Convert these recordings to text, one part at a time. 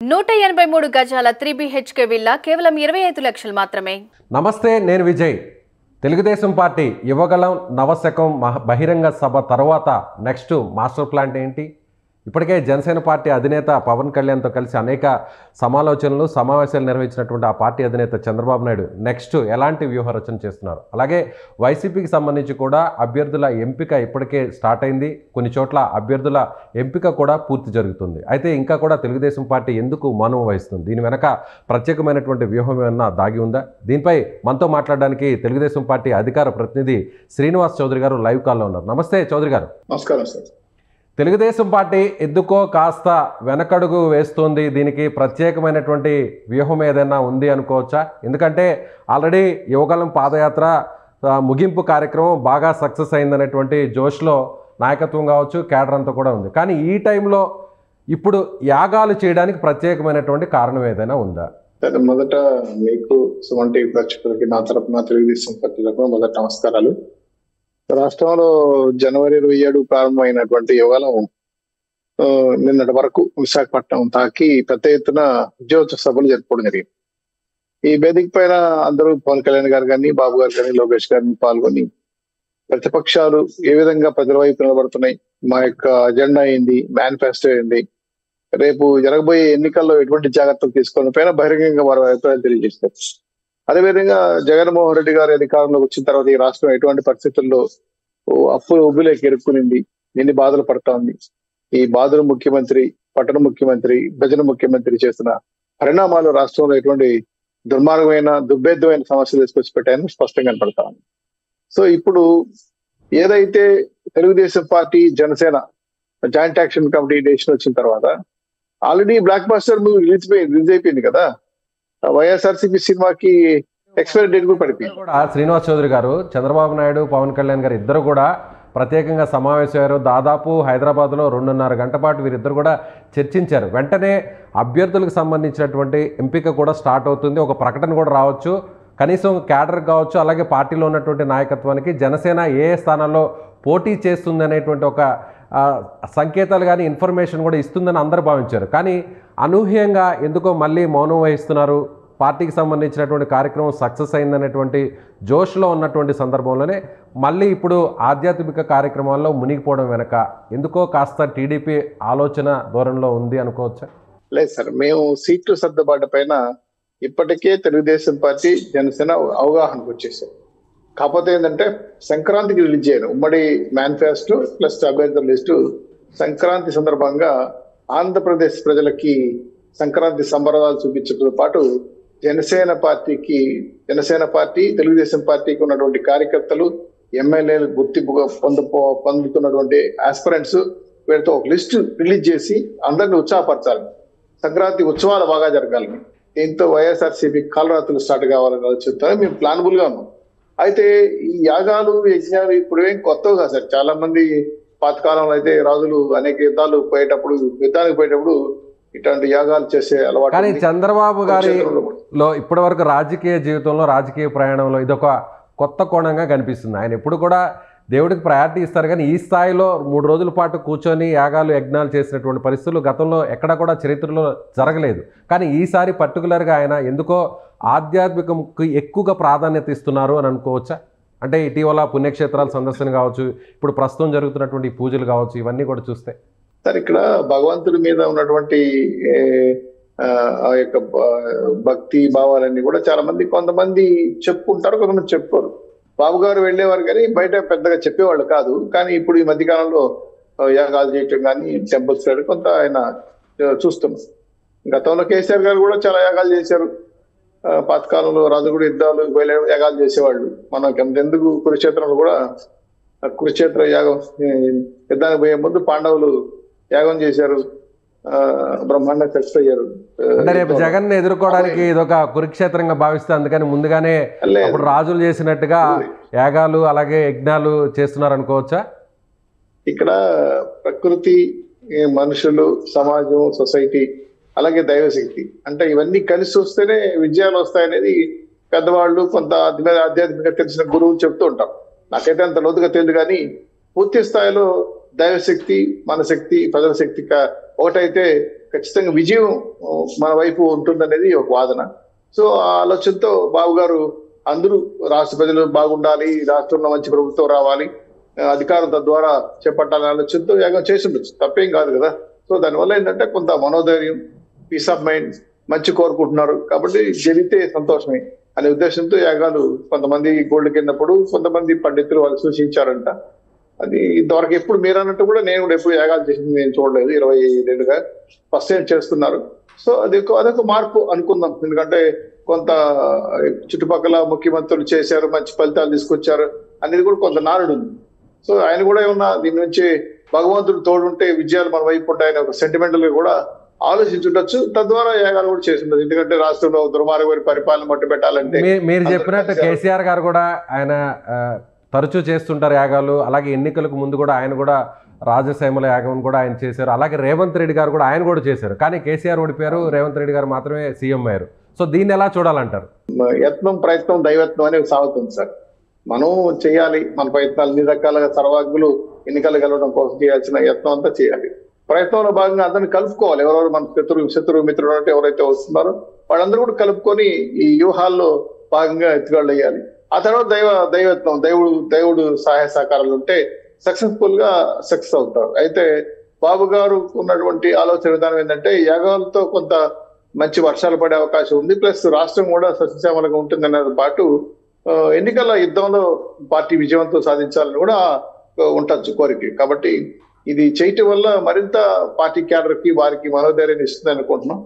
183 గజాల 3BHK villa కేవలం 25 లక్షలు మాత్రమే. నమస్తే, నేను విజయ్. తెలుగుదేశం పార్టీ యువగలం నవశకం బహిరంగ సభ తర్వాత నెక్స్ట్ మాస్టర్ ప్లాన్ ఏంటి? ఇప్పటికే జనసేన పార్టీ అధినేత పవన్ కళ్యాణ్తో కలిసి అనేక సమావేశాలు నిర్వహించినటువంటి ఆ పార్టీ అధినేత చంద్రబాబు నాయుడు నెక్స్ట్ ఎలాంటి వ్యూహ రచన చేస్తున్నారు? అలాగే వైసీపీకి సంబంధించి కూడా అభ్యర్థుల ఎంపిక ఇప్పటికే స్టార్ట్ అయింది. కొన్ని చోట్ల అభ్యర్థుల ఎంపిక కూడా పూర్తి జరుగుతుంది. అయితే ఇంకా కూడా తెలుగుదేశం పార్టీ ఎందుకు మౌనం వహిస్తుంది? దీని వెనక ప్రత్యేకమైనటువంటి వ్యూహం ఏమన్నా దాగి ఉందా? దీనిపై మనతో మాట్లాడడానికి తెలుగుదేశం పార్టీ అధికార ప్రతినిధి శ్రీనివాస్ చౌదరి గారు లైవ్ కాల్లో ఉన్నారు. నమస్తే చౌదరి గారు. నమస్కారం సార్. తెలుగుదేశం పార్టీ ఎందుకో కాస్త వెనకడుగు వేస్తుంది. దీనికి ప్రత్యేకమైనటువంటి వ్యూహం ఏదైనా ఉంది అనుకోవచ్చా? ఎందుకంటే ఆల్రెడీ యువగలం పాదయాత్ర ముగింపు కార్యక్రమం బాగా సక్సెస్ అయిందనేటువంటి జోష్లో నాయకత్వం కావచ్చు, కేడర్ అంతా కూడా ఉంది. కానీ ఈ టైంలో ఇప్పుడు యాగాలు చేయడానికి ప్రత్యేకమైనటువంటి కారణం ఏదైనా ఉందా? మొదట మీకు సుమంటి ప్రేక్షకులకి నా తరపున తెలుగుదేశం పార్టీ తరపున మొదట నమస్కారాలు. రాష్ట్రంలో జనవరి 27 ప్రారంభమైనటువంటి యువగలం నిన్నటి వరకు విశాఖపట్నం తాకి పెద్ద ఎత్తున విజయోత్సవ సభలు జరుపుకోవడం జరిగింది. ఈ వేదిక పైన అందరూ పవన్ కళ్యాణ్ గారు కానీ, బాబు గారు కానీ, లోకేష్ గారిని పాల్గొని ప్రతిపక్షాలు ఏ విధంగా ప్రజల వైపు నిలబడుతున్నాయి, మా యొక్క అజెండా ఏంది, మేనిఫెస్టో ఏంది, రేపు జరగబోయే ఎన్నికల్లో ఎటువంటి జాగ్రత్తలు తీసుకోవడం పైన బహిరంగంగా వారి అభిప్రాయాలు తెలియజేస్తారు. అదేవిధంగా జగన్మోహన్ రెడ్డి గారు అధికారంలోకి వచ్చిన తర్వాత ఈ రాష్ట్రం ఎటువంటి పరిస్థితుల్లో అప్పులు ఉబ్బులేకి ఎరుక్కునింది, ఎన్ని బాధలు పడతా ఉంది, ఈ బాధలు ముఖ్యమంత్రి, పట్టణ ముఖ్యమంత్రి, భజన ముఖ్యమంత్రి చేస్తున్న పరిణామాలు రాష్ట్రంలో ఎటువంటి దుర్మార్గమైన దుర్భేద్యమైన సమస్యలు తీసుకొచ్చి పెట్టాయని స్పష్టంగా కనపడతా ఉంది. సో ఇప్పుడు ఏదైతే Telugu Desam party Janasena joint action committee decision వచ్చిన తర్వాత already block buster movie release అయిపోయింది కదా. వైఎస్ఆర్సీపీ సినిమాకి ఎక్స్పైరీ డేట్ కూడా పడిపోయింది. శ్రీనివాస్ చౌదరి గారు, చంద్రబాబు నాయుడు, పవన్ కళ్యాణ్ గారు ఇద్దరు కూడా ప్రత్యేకంగా సమావేశమయ్యారు. దాదాపు హైదరాబాద్లో 2.5 గంటల పాటు వీరిద్దరు కూడా చర్చించారు. వెంటనే అభ్యర్థులకు సంబంధించినటువంటి ఎంపిక కూడా స్టార్ట్ అవుతుంది. ఒక ప్రకటన కూడా రావచ్చు. కనీసం క్యాడర్ కావచ్చు, అలాగే పార్టీలో ఉన్నటువంటి నాయకత్వానికి జనసేన ఏ స్థానాల్లో పోటీ చేస్తుంది అనేటువంటి ఒక సంకేతాలు కానీ ఇన్ఫర్మేషన్ కూడా ఇస్తుందని అందరూ భావించారు. కానీ అనూహ్యంగా ఎందుకో మళ్ళీ మౌనం వహిస్తున్నారు. పార్టీకి సంబంధించినటువంటి కార్యక్రమం సక్సెస్ అయిందనేటువంటి జోష్లో ఉన్నటువంటి సందర్భంలోనే మళ్ళీ ఇప్పుడు ఆధ్యాత్మిక కార్యక్రమాల్లో మునిగిపోవడం వెనక ఎందుకో కాస్త టీడీపీ ఆలోచన ధోరణిలో ఉంది అనుకోవచ్చా? లేదు సార్, మేము సీట్లు సర్దుబాటు పైన ఇప్పటికే తెలుగుదేశం పార్టీ జనసేన అవగాహనకు వచ్చేసాం. కాకపోతే ఏంటంటే సంక్రాంతికి రిలీజ్ చేయను ఉమ్మడి మేనిఫెస్టో ప్లస్ అభ్యర్థుల లిస్టు సంక్రాంతి సందర్భంగా ఆంధ్రప్రదేశ్ ప్రజలకి సంక్రాంతి సంబరాలు చూపించడంతో పాటు జనసేన పార్టీ తెలుగుదేశం పార్టీకి ఉన్నటువంటి కార్యకర్తలు, ఎమ్మెల్యేలు గుర్తింపుగా పొందుతున్నటువంటి ఆస్పిరెంట్స్ వీళ్ళతో ఒక లిస్టు రిలీజ్ చేసి అందరినీ ఉత్సాహపరచాలి, సంక్రాంతి ఉత్సవాలు బాగా జరగాలని. దీంతో వైఎస్ఆర్సీపీ కాలరాత్రులు స్టార్ట్ కావాలని ఆలోచిస్తారని మేము ప్లానబుల్ గా ఉన్నాం. అయితే ఈ యాగాలు యజ్ఞాలు ఇప్పుడు ఏం కొత్తగా కాదు సార్. చాలా మంది పాతకాలంలో అయితే రాజులు అనేక యుద్ధానికి పోయేటప్పుడు ఇట్లాంటి యాగాలు చేసే అలవాటు. కానీ చంద్రబాబు గారిలో ఇప్పటి వరకు రాజకీయ జీవితంలో, రాజకీయ ప్రయాణంలో ఇదొక కొత్త కోణంగా కనిపిస్తుంది. ఆయన ఎప్పుడు కూడా దేవుడికి ప్రయారిటీ ఇస్తారు, కానీ ఈ స్థాయిలో 3 రోజుల పాటు కూర్చొని యాగాలు యజ్ఞాలు చేసినటువంటి పరిస్థితులు గతంలో ఎక్కడ కూడా చరిత్రలో జరగలేదు. కానీ ఈసారి పర్టికులర్గా ఆయన ఎందుకో ఆధ్యాత్మికంకి ఎక్కువగా ప్రాధాన్యత ఇస్తున్నారు అని అనుకోవచ్చా? అంటే ఇటీవల పుణ్యక్షేత్రాల సందర్శన కావచ్చు, ఇప్పుడు ప్రస్తుతం జరుగుతున్నటువంటి పూజలు కావచ్చు, ఇవన్నీ కూడా చూస్తే సార్ ఇక్కడ భగవంతుడి మీద ఉన్నటువంటి ఆ యొక్క భక్తి భావాలన్నీ కూడా చాలా మంది కొంతమంది చెప్పుకుంటారు, కొంతమంది చెప్పుకోరు. బాబు గారు వెళ్ళేవారు కానీ బయట పెద్దగా చెప్పేవాళ్ళు కాదు. కానీ ఇప్పుడు ఈ మధ్యకాలంలో యాగాలు చేయటం కానీ టెంపుల్స్ కొంత ఆయన చూస్తున్నాం. గతంలో కేసీఆర్ గారు కూడా చాలా యాగాలు చేశారు. పాతకాలంలో రాజుగుడి యుద్ధాలు యాగాలు చేసేవాళ్ళు. మనకి అంతెందుకు కురుక్షేత్రంలో కూడా కురుక్షేత్ర యాగం యుద్ధానికి పోయే ముందు పాండవులు యాగం చేశారు, బ్రహ్మాండంగా సక్సెస్ అయ్యారు. అంటే రేపు జగన్ ఎదుర్కోవడానికి ఇదొక కురుక్షేత్రంగా భావిస్తే అందుకని ముందుగానే అప్పుడు రాజులు చేసినట్టుగా యాగాలు అలాగే యజ్ఞాలు చేస్తున్నారు అనుకోవచ్చా? ఇక్కడ ప్రకృతి, మనుషులు, సమాజం, సొసైటీ, అలాగే దైవశక్తి అంటే ఇవన్నీ కలిసి వస్తేనే విజయాలు వస్తాయనేది పెద్దవాళ్ళు, కొంత ఆధ్యాత్మికంగా తెలిసిన గురువులు చెప్తూ ఉంటాం. నాకైతే అంత లోతుగా తెలియదు, కానీ పూర్తి స్థాయిలో దైవశక్తి, మన శక్తి, ప్రజల శక్తి ఒకటైతే ఖచ్చితంగా విజయం మన వైపు ఉంటుందనేది ఒక వాదన. సో ఆ ఆలోచనతో బాబు గారు అందరూ రాష్ట్ర ప్రజలు బాగుండాలి, రాష్ట్రంలో మంచి ప్రభుత్వం రావాలి, అధికారం తద్వారా చేపట్టాలనే ఆలోచనతో యాగం చేసి ఉండొచ్చు, తప్పేం కాదు కదా. సో దానివల్ల ఏంటంటే కొంత మనోధైర్యం, పీస్ ఆఫ్ మైండ్ మంచి కోరుకుంటున్నారు కాబట్టి జరిగితే సంతోషమే అనే ఉద్దేశంతో యాగాలు కొంతమంది గోల్డ్ కిందప్పుడు కొంతమంది పండితులు వాళ్ళు సూచించారంట. అది ఇంతవరకు ఎప్పుడు మీరు అన్నట్టు కూడా నేను కూడా ఎప్పుడు యాగాలు చేసింది నేను చూడలేదు. 22గా ఫస్ట్ టైం చేస్తున్నారు. సో అదొక మార్పు అనుకుందాం. ఎందుకంటే కొంత చుట్టుపక్కల ముఖ్యమంత్రులు చేశారు, మంచి ఫలితాలు తీసుకొచ్చారు అనేది కూడా కొంత నానుడు ఉంది. సో ఆయన కూడా ఏమన్నా దీని నుంచి భగవంతుడు తోడుంటే విజయాలు మన వైపు ఉంటాయని ఒక సెంటిమెంటల్ గా కూడా ఆలోచించుండొచ్చు. తద్వారా యాగాలు కూడా చేసి ఉండదు. ఎందుకంటే రాష్ట్రంలో దుర్మార్గమైన పరిపాలన మట్టు పెట్టాలంటే మీరు చెప్పినట్టు కేసీఆర్ గారు కూడా ఆయన తరచూ చేస్తుంటారు యాగాలు. అలాగే ఎన్నికలకు ముందు కూడా ఆయన కూడా రాజసీమల యాగం కూడా ఆయన చేశారు. అలాగే రేవంత్ రెడ్డి గారు కూడా ఆయన కూడా చేశారు. కానీ కేసీఆర్ ఓడిపోయారు, రేవంత్ రెడ్డి గారు మాత్రమే సీఎం అయ్యారు. సో దీన్ని ఎలా చూడాలంటారు? యత్నం ప్రయత్నం దైవత్నం అనేది సాగుతుంది సార్. మనం చేయాలి మన ప్రయత్నాలు, అన్ని రకాలుగా సర్వాగ్గులు ఎన్నికలు గెలవడం కోసం చేయాల్సిన యత్నం అంతా చేయాలి. ప్రయత్నంలో భాగంగా అందరిని కలుపుకోవాలి. ఎవరెవరు మన శత్రువు మిత్రుడు అంటే ఎవరైతే వస్తున్నారో వాళ్ళందరూ కూడా కలుపుకొని ఈ వ్యూహాల్లో భాగంగా ఎత్తుగాళ్ళు వేయాలి. ఆ తర్వాత దైవత్వం దేవుడు సహాయ సహకారాలు ఉంటే సక్సెస్ఫుల్ గా సక్సెస్ అవుతారు. అయితే బాబు గారు ఉన్నటువంటి ఆలోచన విధానం ఏంటంటే యాగాలతో కొంత మంచి వర్షాలు పడే అవకాశం ఉంది, ప్లస్ రాష్ట్రం కూడా సస్యశ్యామలంగా ఉంటుందనే పాటు ఎన్నికల యుద్ధంలో పార్టీ విజయవంతం సాధించాలని కూడా ఉండొచ్చు కోరిక. కాబట్టి ఇది చేయటం వల్ల మరింత పార్టీ క్యాడర్ కి వారికి మనోధైర్యాన్ని ఇస్తుంది అనుకుంటున్నాం.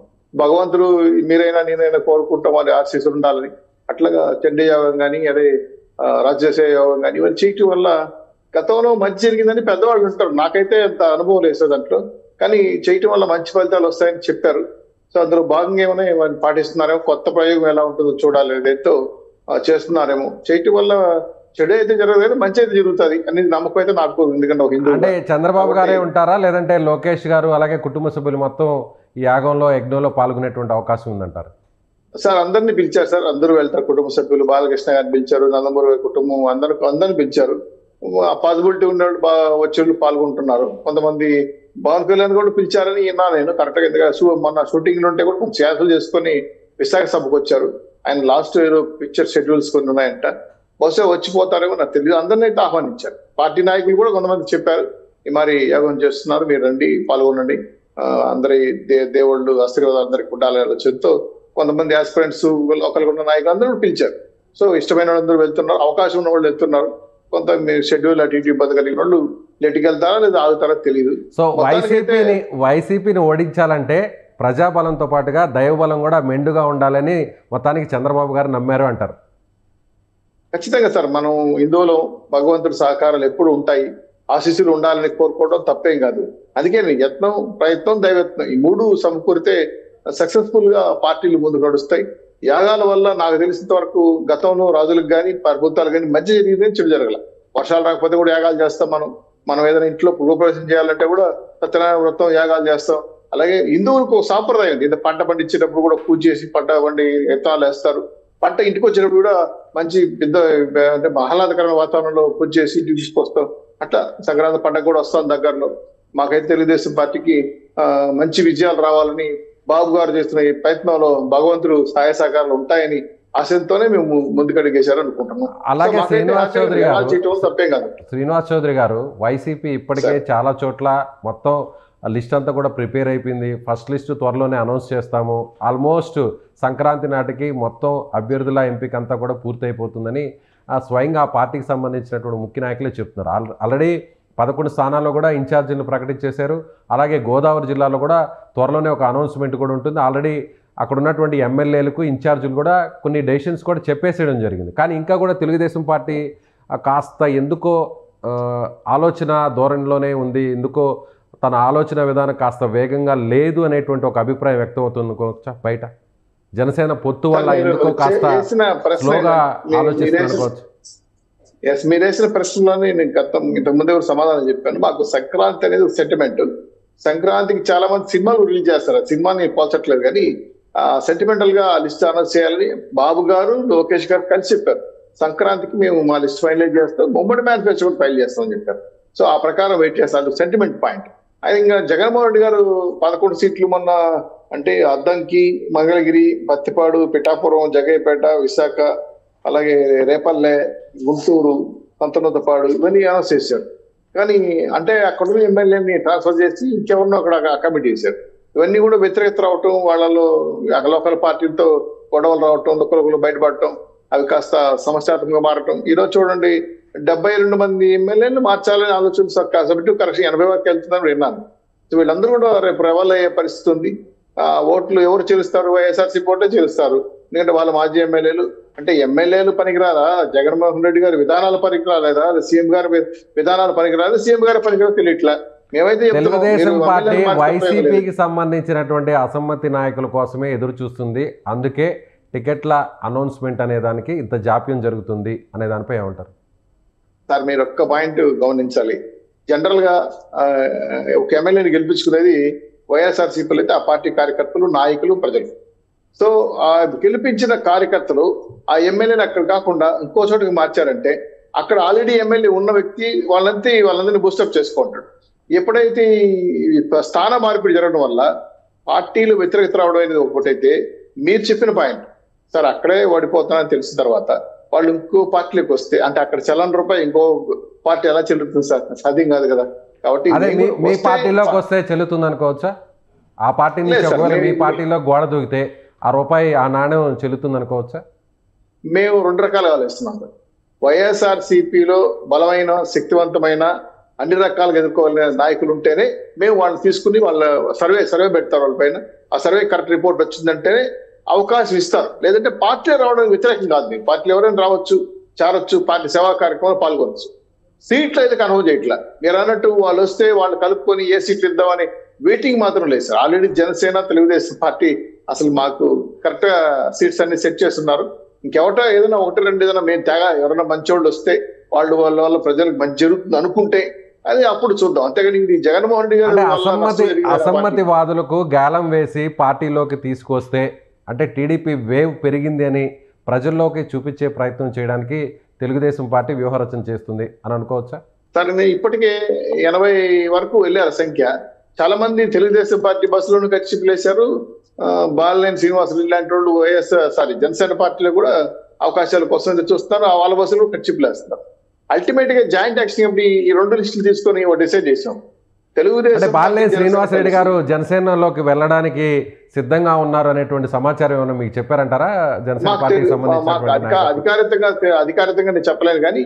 భగవంతుడు మీరైనా నేనైనా కోరుకుంటాం వారి ఆశీస్సులు ఉండాలని. అట్లాగా చండీ యోగం కానీ అదే రాజశేఖర యోగం కానీ ఇవన్నీ చేయటం వల్ల గతంలో మంచి జరిగిందని పెద్దవాళ్ళు ఉంటారు. నాకైతే అంత అనుభవం లేదు దాంట్లో, కానీ చేయటం వల్ల మంచి ఫలితాలు వస్తాయని చెప్పారు. సో అందులో భాగంగా ఏమైనా ఇవన్నీ పాటిస్తున్నారేమో, కొత్త ప్రయోగం ఎలా ఉంటుందో చూడాలి ఏదైతే చేస్తున్నారేమో. చేయటం వల్ల చెడు అయితే జరగలేదు, మంచి అయితే జరుగుతుంది అనేది నమ్మకం అయితే నాకు. ఎందుకంటే ఒక హిందూ అంటే చంద్రబాబు గారే ఉంటారా, లేదంటే లోకేష్ గారు అలాగే కుటుంబ సభ్యులు మొత్తం ఈ యాగంలో యజ్ఞంలో పాల్గొనేటువంటి అవకాశం ఉందంటారు? సార్ అందరినీ పిలిచారు సార్, అందరూ వెళ్తారు. కుటుంబ సభ్యులు బాలకృష్ణ గారిని పిలిచారు, నందమూరి కుటుంబం అందరిని పిలిచారు. ఆ పాసిబిలిటీ ఉన్నవాళ్ళు వచ్చి పాల్గొంటున్నారు. కొంతమంది పవన్ కళ్యాణ్ కూడా పిలిచారని విన్నా నేను కరెక్ట్ గా. ఎందుకంటే మొన్న షూటింగ్ ఉంటే కూడా కొంచెం చేతులు చేసుకొని విశాఖ సభకు వచ్చారు. ఆయన లాస్ట్ ఏదో పిక్చర్ షెడ్యూల్స్ కొన్ని ఉన్నాయంట, బహుశా వచ్చిపోతారేమో నాకు తెలియదు. అందరినీ అయితే ఆహ్వానించారు. పార్టీ నాయకులు కూడా కొంతమంది చెప్పారు మరి యాగం చేస్తున్నారు, మీరు రండి పాల్గొనండి, అందరి దేవుళ్ళు ఆశీర్వాదాలు అందరికి ఉండాలని ఆలోచనతో కొంతమంది ఆస్పిరెంట్స్ ఒకరికున్న నాయకులు అందరూ పిలిచారు. సో ఇష్టమైన వాళ్ళందరూ వెళ్తున్నారు, అవకాశం ఉన్న వాళ్ళు వెళ్తున్నారు. కొంత షెడ్యూల్ అటు ఇటు ఇబ్బంది కలిగిన వాళ్ళు లేటుకి వెళ్తారా లేదా ఆగుతారా తెలియదు. సో వైసీపీని ఓడించాలంటే ప్రజాబలంతో పాటుగా దైవబలం కూడా మెండుగా ఉండాలని మొత్తానికి చంద్రబాబు గారు నమ్మారు అంటారు. ఖచ్చితంగా సార్, మనం హిందువులో భగవంతుడి సహకారాలు ఎప్పుడు ఉంటాయి, ఆశీస్సులు ఉండాలని కోరుకోవడం తప్పేం కాదు. అందుకే యత్నం ప్రయత్నం దైవత్నం ఈ మూడు సమకూరితే సక్సెస్ఫుల్ గా పార్టీలు ముందుకు నడుస్తాయి. యాగాల వల్ల నాకు తెలిసినంత వరకు గతంలో రాజులకు కానీ ప్రభుత్వాలు కానీ మంచి జరిగిందని చెడు జరగల. వర్షాలు రాకపోతే కూడా యాగాలు చేస్తాం. మనం ఏదైనా ఇంట్లో గృహప్రవేశం చేయాలంటే కూడా సత్యనారాయణ వ్రతం యాగాలు చేస్తాం. అలాగే హిందువులకు సాంప్రదాయం ఉంది. పంట పండించేటప్పుడు కూడా పూజ చేసి పంట పండి విత్తనాలు వేస్తారు. పంట ఇంటికి వచ్చేటప్పుడు కూడా మంచి పెద్ద అంటే ఆహ్లాదకరమైన వాతావరణంలో పూజ చేసి ఇంటికి తీసుకొస్తాం. అట్లా సంక్రాంతి పండుగ కూడా వస్తాం దగ్గరలో. మాకైతే తెలుగుదేశం పార్టీకి మంచి విజయాలు రావాలని బాబు గారు చేస్తున్న ఈ ప్రయత్నంలో భగవంతుడు సహాయ సహకారాలు ఉంటాయని ఆశయంతోనే మేము ముందుకడిగేశారు అనుకుంటున్నాం. అలాగే శ్రీనివాస్ చౌదరి గారు వైసీపీ ఇప్పటికే చాలా చోట్ల మొత్తం లిస్ట్ అంతా కూడా ప్రిపేర్ అయిపోయింది. ఫస్ట్ లిస్ట్ త్వరలోనే అనౌన్స్ చేస్తాము. ఆల్మోస్ట్ సంక్రాంతి నాటికి మొత్తం అభ్యర్థుల ఎంపిక అంతా కూడా పూర్తయిపోతుందని స్వయంగా ఆ పార్టీకి సంబంధించినటువంటి ముఖ్య నాయకులే చెప్తున్నారు. ఆల్రెడీ 11 స్థానాల్లో కూడా ఇన్ఛార్జీలను ప్రకటించేశారు. అలాగే గోదావరి జిల్లాలో కూడా త్వరలోనే ఒక అనౌన్స్మెంట్ కూడా ఉంటుంది. ఆల్రెడీ అక్కడ ఉన్నటువంటి ఎమ్మెల్యేలకు ఇన్ఛార్జీలు కూడా కొన్ని డెసిషన్స్ కూడా చెప్పేసేయడం జరిగింది. కానీ ఇంకా కూడా తెలుగుదేశం పార్టీ కాస్త ఎందుకో ఆలోచన ధోరణిలోనే ఉంది, ఎందుకో తన ఆలోచన విధానం కాస్త వేగంగా లేదు అనేటువంటి ఒక అభిప్రాయం వ్యక్తం అవుతుంది బయట. జనసేన పొత్తు వల్ల ఎందుకో కాస్త స్లోగా ఆలోచిస్తున్నారు. ఎస్, మీరు వేసిన ప్రశ్నలోనే నేను ఇంతకుముందే సమాధానం చెప్పాను. మాకు సంక్రాంతి అనేది ఒక సెంటిమెంట్. సంక్రాంతికి చాలా మంది సినిమాలు రిలీజ్ చేస్తారు. సినిమాని పోల్చట్లేదు, కానీ సెంటిమెంటల్ గా లిస్ట్ అనౌన్స్ చేయాలని బాబు గారు లోకేష్ గారు కలిసి చెప్పారు. సంక్రాంతికి మేము మా లిస్ట్ ఫైనలైజ్ చేస్తాం, ఉమ్మడి మేనిఫెస్టో ఫైల్ చేస్తామని చెప్పారు. సో ఆ ప్రకారం వెయిట్ చేస్తాం. సెంటిమెంట్ పాయింట్ ఆయన ఇంకా జగన్మోహన్ రెడ్డి గారు 11 సీట్లు మొన్న అంటే అద్దంకి, మంగళగిరి, పత్తిపాడు, పిఠాపురం, జగయ్యపేట, విశాఖ, అలాగే రేపల్లె, గుంటూరు, పంతనూతపాడు ఇవన్నీ అనౌన్స్ చేశారు. కానీ అంటే అక్కడ ఎమ్మెల్యేని ట్రాన్స్ఫర్ చేసి ఇంకెవరినో అక్కడ కమిటీ చేశారు. ఇవన్నీ కూడా వ్యతిరేకత రావటం, వాళ్ళలో లోకల్ పార్టీలతో గొడవలు రావటం, ఒకరు బయటపడటం, అవి కాస్త సమస్యాత్మకంగా మారటం. ఈరోజు చూడండి 72 మంది ఎమ్మెల్యేలు మార్చాలని ఆలోచన కమిటీ కరెక్షన్ 80 వరకు వెళ్తుందని విన్నాను. సో వీళ్ళందరూ కూడా రేపు రెవల్ అయ్యే పరిస్థితి ఉంది. ఓట్లు ఎవరు చెల్లిస్తారు? వైఎస్ఆర్సీపీ ఓటే చెల్లిస్తారు. ఎందుకంటే వాళ్ళ మాజీ ఎమ్మెల్యేలు అంటే ఎమ్మెల్యేలు పనికిరారా? జగన్మోహన్ రెడ్డి గారి విధానాలు పనికిరాలేదా? సీఎం గారి విధానాలు పనికిరాదు, సీఎం గారి పనికిరాదు తెలియట్లా. మేమైతే తెలుగుదేశం పార్టీ వైసీపీకి సంబంధించినటువంటి అసమ్మతి నాయకుల కోసమే ఎదురు చూస్తుంది. అందుకే టికెట్ల అనౌన్స్మెంట్ అనే దానికి ఇంత జాప్యం జరుగుతుంది అనే దానిపై ఏమంటారు సార్? మీరు ఒక్క పాయింట్ గమనించాలి. జనరల్ గా ఒక ఎమ్మెల్యేని గెలిపించుకునేది వైఎస్ఆర్సీపీలో అయితే ఆ పార్టీ కార్యకర్తలు, నాయకులు, ప్రజలు. సో ఆ గెలిపించిన కార్యకర్తలు ఆ ఎమ్మెల్యేని అక్కడ కాకుండా ఇంకో చోటుకి మార్చారంటే అక్కడ ఆల్రెడీ ఎమ్మెల్యే ఉన్న వ్యక్తి వాళ్ళందరినీ బూస్టప్ చేసుకుంటాడు. ఎప్పుడైతే స్థాన మార్పిడి జరగడం వల్ల పార్టీలు వ్యతిరేకత రావడం అనేది ఒకటైతే, మీరు చెప్పిన పాయింట్ సార్, అక్కడే ఓడిపోతున్నారని తెలిసిన తర్వాత వాళ్ళు ఇంకో పార్టీలోకి వస్తే అంటే అక్కడ చలాన్ రూపాయి ఇంకో పార్టీ ఎలా చెల్లుతుంది సార్? సాధ్యం కాదు కదా. కాబట్టి మీ పార్టీలోకి వస్తే చెల్లుతుంది అనుకోవచ్చా? ఆ పార్టీ నుంచి ఒకవేళ మీ పార్టీలో గోడ దూకితే ఆ రూపాయి, ఆ నాణ్యం చెల్లుతుంది అనుకోవచ్చా? మేము 2 రకాలుగా ఆలోచిస్తున్నాం సార్. వైఎస్ఆర్సీపీలో బలమైన, శక్తివంతమైన, అన్ని రకాలుగా ఎదుర్కోవాలనే నాయకులు ఉంటేనే మేము వాళ్ళని తీసుకుని వాళ్ళ సర్వే పెడతారు. వాళ్ళ పైన ఆ సర్వే కరెక్ట్ రిపోర్ట్ వచ్చిందంటేనే అవకాశం ఇస్తారు. లేదంటే పార్టీ రావడానికి వ్యతిరేకం కాదు. మీ పార్టీలు ఎవరైనా రావచ్చు, చేరొచ్చు, పార్టీ సేవా కార్యక్రమంలో పాల్గొనవచ్చు. సీట్లు అయితే కన్ఫర్మ్ చేయట్లా. మీరు అన్నట్టు వాళ్ళు వస్తే వాళ్ళు కలుపుకొని ఏ సీట్లు ఇద్దామని వెయిటింగ్ మాత్రం లేదు sir. Already Janasena, Telugu Desam party అసలు మాకు కరెక్ట్ గా సీట్స్ అన్ని సెట్ చేస్తున్నారు. ఇంకెవటో ఏదైనా 1-2 ఏదైనా మేము తేగా ఎవరైనా మంచోళ్ళు వస్తే వాళ్ళ ప్రజలకు మంచి జరుగుతుంది అనుకుంటే అది అప్పుడు చూద్దాం. అంతేగాని ఇది జగన్మోహన్ రెడ్డి గారు అసమ్మతి వాదులకు గాలం వేసి పార్టీలోకి తీసుకొస్తే అంటే టీడీపీ వేవ్ పెరిగింది అని ప్రజల్లోకి చూపించే ప్రయత్నం చేయడానికి తెలుగుదేశం పార్టీ వ్యూహరచన చేస్తుంది అని అనుకోవచ్చా? సార్ ఇప్పటికే 80 వరకు వెళ్ళారు సంఖ్య. చాలా మంది తెలుగుదేశం పార్టీ బస్సులను కచ్చిపులేశారు. బాలినేని శ్రీనివాసరెడ్డి లాంటి వాళ్ళు జనసేన పార్టీలో కూడా అవకాశాల కోసం చూస్తున్నారు. వాళ్ళ బస్సులు కచ్చిపులేస్తున్నారు. అల్టిమేట్ గా జాయింట్ యాక్షన్ కమిటీ ఈ 2 లిస్టులు తీసుకొని డిసైడ్ చేసాం. తెలుగుదేశం బాలినేని శ్రీనివాసరెడ్డి గారు జనసేనలోకి వెళ్ళడానికి సిద్ధంగా ఉన్నారు అనేటువంటి సమాచారం ఏమైనా మీకు చెప్పారంటారా? జనసేన పార్టీకి సంబంధించి అధికారికంగా నేను చెప్పలేను, కానీ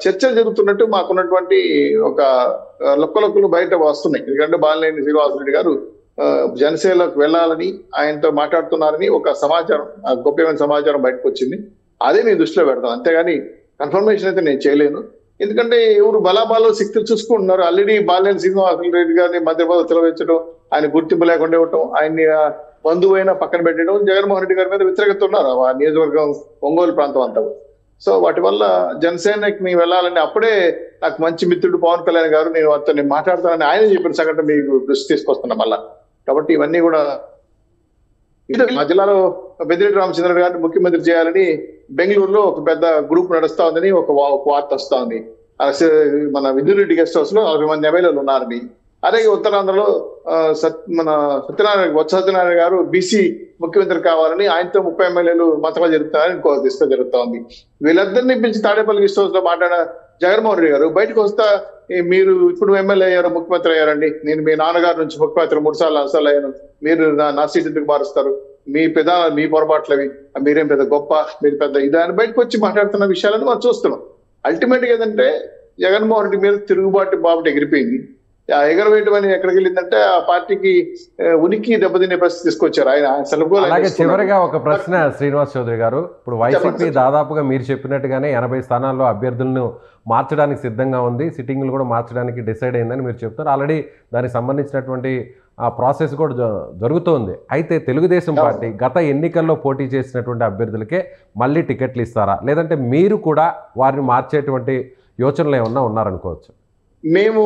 చర్చలు జరుగుతున్నట్టు మాకున్నటువంటి ఒక లొక్కలు బయట వస్తున్నాయి. ఎందుకంటే బాలినేని శ్రీనివాసరెడ్డి గారు జనసేనలోకి వెళ్ళాలని ఆయనతో మాట్లాడుతున్నారని ఒక సమాచారం, గోప్యమైన సమాచారం బయటకు వచ్చింది. అదే నేను దృష్టిలో పెడతాను. అంతేగాని కన్ఫర్మేషన్ అయితే నేను చేయలేను. ఎందుకంటే ఎవరు బలాబాలో శక్తులు చూసుకుంటున్నారు. ఆల్రెడీ బాలినేని శ్రీనివాసరెడ్డి గారిని మధ్యపద తెలవించడం, ఆయన గుర్తింపు లేకుండా ఇవ్వటం, ఆయన్ని బంధువైనా పక్కన పెట్టడం, జగన్మోహన్ రెడ్డి గారి మీద వ్యతిరేకత ఉన్నారు ఆ నియోజకవర్గం, ఒంగోలు ప్రాంతం అంతా. సో వాటి వల్ల జనసేనకి మేము వెళ్ళాలని అప్పుడే నాకు మంచి మిత్రుడు పవన్ కళ్యాణ్ గారు నేను అతన్ని మాట్లాడతానని ఆయన చెప్పిన సంఘటన మీకు దృష్టి తీసుకొస్తున్నా మళ్ళా. కాబట్టి ఇవన్నీ కూడా మా జిల్లాలో పెద్దిరెడ్డి రామచంద్రరావు గారిని ముఖ్యమంత్రి చేయాలని బెంగళూరులో ఒక పెద్ద గ్రూప్ నడుస్తా ఉందని ఒక వార్త వస్తా ఉంది. మన విద్యురెడ్డి గెస్ట్ హౌస్ లో 40 మంది ఎమ్మెల్యేలు ఉన్నారని. అలాగే ఉత్తరాంధ్రలో బొత్స సత్యనారాయణ గారు బీసీ ముఖ్యమంత్రి కావాలని ఆయనతో 30 ఎమ్మెల్యేలు మంత్రాలు జరుగుతారని ఇంకో దిశగా జరుగుతా ఉంది. వీళ్ళందరినీ పిలిచి తాడేపల్లి గెస్ట్ హౌస్ లో మాట్లాడిన జగన్మోహన్ రెడ్డి గారు బయటకు వస్తా, మీరు ఇప్పుడు ఎమ్మెల్యే అయ్యారు, ముఖ్యమంత్రి అయ్యారండి, నేను మీ నాన్నగారి నుంచి ముఖ్యమంత్రి 3 సార్లు అయ్యాను, మీరు నా సీట్ ఎందుకు మారుస్తారు, మీ పొరపాట్లవి, మీరేం పెద్ద గొప్ప, మీరు పెద్ద ఇదని బయటకు వచ్చి మాట్లాడుతున్న విషయాలను మనం చూస్తున్నాం. అల్టిమేట్ గా ఏదంటే జగన్మోహన్ రెడ్డి మీద తిరుగుబాటు ఎగిరిపోయింది. ఆ ఎగరవేయటం అని ఎక్కడికి వెళ్ళిందంటే ఆ పార్టీకి ఉనికి దెబ్బతినే పరిస్థితి తీసుకొచ్చారు ఆయన. అలాగే చివరిగా ఒక ప్రశ్న శ్రీనివాస్ చౌదరి గారు, ఇప్పుడు వైసీపీ దాదాపుగా మీరు చెప్పినట్టుగానే 80 స్థానాల్లో అభ్యర్థులను మార్చడానికి సిద్ధంగా ఉంది, సిట్టింగ్లు కూడా మార్చడానికి డిసైడ్ అయిందని మీరు చెప్తారు. ఆల్రెడీ దానికి సంబంధించినటువంటి ఆ ప్రాసెస్ కూడా జరుగుతోంది. అయితే తెలుగుదేశం పార్టీ గత ఎన్నికల్లో పోటీ చేసినటువంటి అభ్యర్థులకే మళ్ళీ టికెట్లు ఇస్తారా, లేదంటే మీరు కూడా వారిని మార్చేటువంటి యోచనలు ఏమన్నా ఉన్నారనుకోవచ్చు? మేము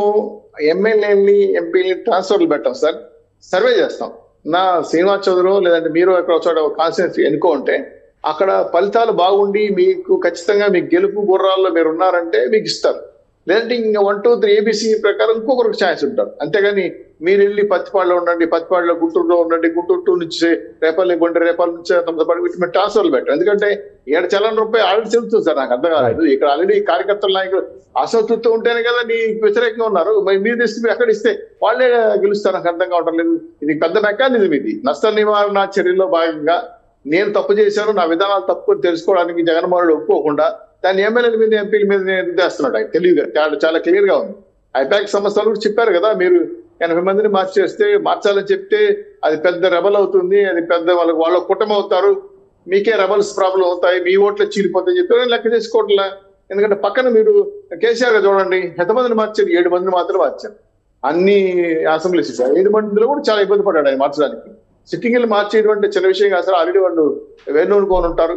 ఎమ్మెల్యేని, ఎంపీని ట్రాన్స్ఫర్లు పెట్టాం సార్, సర్వే చేస్తాం. నా శ్రీనివాస్ చౌదరి లేదంటే మీరు ఎక్కడ చోట కాన్స్టిట్యూన్సీ ఎన్నుకుంటే అక్కడ ఫలితాలు బాగుండి మీకు ఖచ్చితంగా మీకు గెలుపు గుర్రాల్లో మీరు ఉన్నారంటే మీకు ఇస్తారు. లేదంటే ఇంకా 1, 2, 3 ఏబిసి ప్రకారం ఇంకొకరికి ఛాన్స్ ఉంటారు. అంతేగాని మీరు వెళ్ళి పత్తిపాడులో ఉండండి, పత్తిపాడులో గుంటూరులో ఉండండి, గుంటూరు నుంచి రేపల్లి కొండ, రేపల్లి నుంచి వీటి ట్రాన్స్ఫర్లు పెట్టారు. ఎందుకంటే 7 చలాన్ రూపాయలు ఆల్రెడీ చెల్లుతుంది సార్. నాకు అర్థం కాలేదు. ఇక్కడ ఆల్రెడీ కార్యకర్తల నాయకులు అసంతృప్తి ఉంటేనే కదా నీకు వ్యతిరేకంగా ఉన్నారు. మరి మీరు తెస్తే మీరు ఎక్కడ ఇస్తే వాళ్ళే గెలుస్తారు. నాకు అర్థం కావటం లేదు. ఇది పెద్ద మెకానిజం. ఇది నష్ట నివారణ చర్యల్లో భాగంగా నేను తప్పు చేశాను, నా విధానాలు తప్పు తెలుసుకోవడానికి జగన్మోహన్ రెడ్డి ఒప్పుకోకుండా దాన్ని ఎమ్మెల్యేల మీద, ఎంపీల మీద నిర్దేస్తున్నాడు. ఆయన తెలివిగా చాలా క్లియర్ గా ఉంది. ఐపాక్ సంస్థలు కూడా చెప్పారు కదా, మీరు 80 మందిని మార్చాలని చెప్తే అది పెద్ద రెబల్ అవుతుంది, అది పెద్ద వాళ్ళ కుటుంబం అవుతారు, మీకే రెబల్స్ ప్రాబ్లం అవుతాయి, మీ ఓట్లు చీలిపోతాయి చెప్పి లెక్క చేసుకోవట్లే. ఎందుకంటే పక్కన మీరు కేసీఆర్ చూడండి, ఎంతమందిని మార్చారు? 7 మందిని మాత్రం మార్చారు. అన్ని అసెంబ్లీ సీట్లు 7 మందిలో కూడా చాలా ఇబ్బంది పడ్డాడు ఆయన మార్చడానికి. సిట్టింగ్లు మార్చేటువంటి చిన్న విషయం కాదు సార్. ఆల్రెడీ వాళ్ళు వెన్నుకొని ఉంటారు.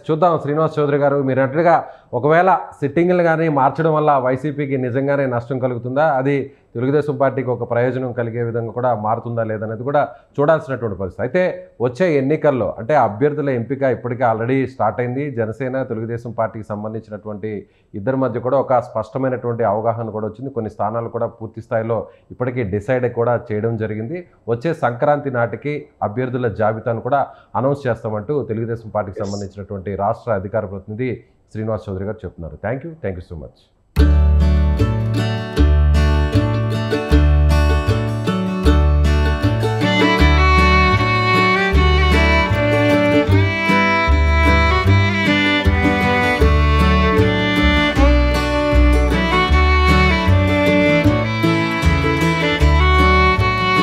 చూద్దాం శ్రీనివాస్ చౌదరి గారు, మీరు అన్నట్టుగా ఒకవేళ సిట్టింగ్లు కానీ మార్చడం వల్ల వైసీపీకి నిజంగానే నష్టం కలుగుతుందా, అది తెలుగుదేశం పార్టీకి ఒక ప్రయోజనం కలిగే విధంగా కూడా మారుతుందా లేదనేది కూడా చూడాల్సినటువంటి పరిస్థితి. అయితే వచ్చే ఎన్నికల్లో అంటే అభ్యర్థుల ఎంపిక ఇప్పటికే ఆల్రెడీ స్టార్ట్ అయింది. జనసేన తెలుగుదేశం పార్టీకి సంబంధించినటువంటి ఇద్దరి మధ్య కూడా ఒక స్పష్టమైనటువంటి అవగాహన కూడా వచ్చింది. కొన్ని స్థానాలు కూడా పూర్తి స్థాయిలో ఇప్పటికీ డిసైడ్ కూడా చేయడం జరిగింది. వచ్చే సంక్రాంతి నాటికి అభ్యర్థుల జాబితాను కూడా అనౌన్స్ చేస్తామంటూ తెలుగుదేశం పార్టీకి సంబంధించినటువంటి రాష్ట్ర అధికార ప్రతినిధి శ్రీనివాస్ చౌదరి గారు చెప్తున్నారు. Thank you so much.